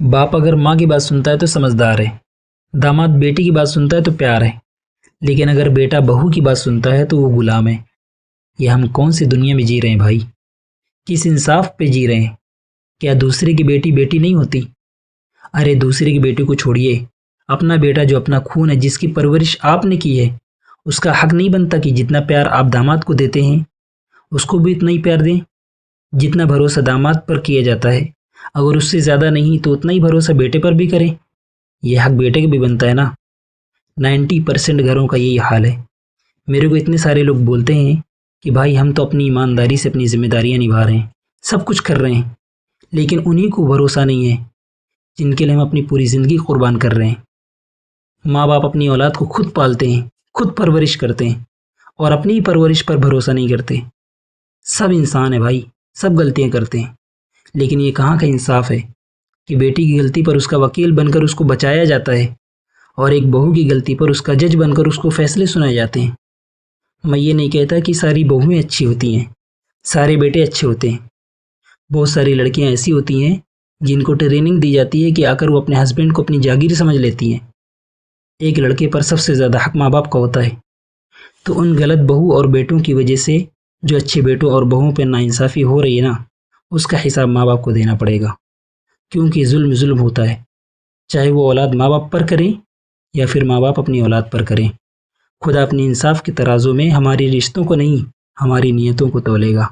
باپ اگر ماں کی بات سنتا ہے تو سمجھدار ہے، داماد بیٹی کی بات سنتا ہے تو پیار ہے، لیکن اگر بیٹا بہو کی بات سنتا ہے تو وہ غلام ہے۔ یہ ہم کون سی دنیا میں جی رہے ہیں بھائی؟ کس انصاف پہ جی رہے ہیں؟ کیا دوسرے کی بیٹی بیٹی نہیں ہوتی؟ ارے دوسرے کی بیٹی کو چھوڑیے، اپنا بیٹا جو اپنا خون ہے، جس کی پرورش آپ نے کی ہے، اس کا حق نہیں بنتا کہ جتنا پیار آپ داماد کو دیتے ہیں اس کو بھی اتنا ہی پیار دیں؟ جتنا بھروسہ داماد پر کیا جاتا ہے، اگر اس سے زیادہ نہیں تو اتنا ہی بھروسہ بیٹے پر بھی کریں۔ یہ حق بیٹے کا بھی بنتا ہے نا۔ 90% گھروں کا یہی حال ہے۔ میرے کو اتنے سارے لوگ بولتے ہیں کہ بھائی ہم تو اپنی ایمانداری سے اپنی ذمہ داریاں نبھا رہے ہیں، سب کچھ کر رہے ہیں، لیکن انہی کو بھروسہ نہیں ہے جن کے لیے ہم اپنی پوری زندگی قربان کر رہے ہیں۔ ماں باپ اپنی اولاد کو خود پالتے ہیں، خود پرورش کرتے ہیں، اور اپنی پرورش پر بھروسہ نہیں کرتے۔ سب انسان ہے بھائی، سب غلطیاں کرتے ہیں، لیکن یہ کہاں کا انصاف ہے کہ بیٹی کی غلطی پر اس کا وکیل بن کر اس کو بچایا جاتا ہے، اور ایک بہو کی غلطی پر اس کا جج بن کر اس کو فیصلے سنائے جاتے ہیں۔ میں یہ نہیں کہتا کہ ساری بہویں اچھی ہوتی ہیں، سارے بیٹے اچھے ہوتے ہیں۔ بہت ساری لڑکیاں ایسی ہوتی ہیں جن کو ٹریننگ دی جاتی ہے کہ آ کر وہ اپنے ہسبینڈ کو اپنی جاگیر سمجھ لیتی ہیں۔ ایک لڑکے پر سب سے زیادہ حق ماں باپ کا ہوتا ہے، تو ان غلط بہو اور بیٹوں کی وجہ سے جو اچھے بیٹوں اور بہوؤں پہ ناانصافی ہو رہی ہے نا، اس کا حساب ماں باپ کو دینا پڑے گا، کیونکہ ظلم ظلم ہوتا ہے، چاہے وہ اولاد ماں باپ پر کریں یا پھر ماں باپ اپنی اولاد پر کریں۔ خدا اپنی انصاف کے ترازو میں ہماری رشتوں کو نہیں، ہماری نیتوں کو تولے گا۔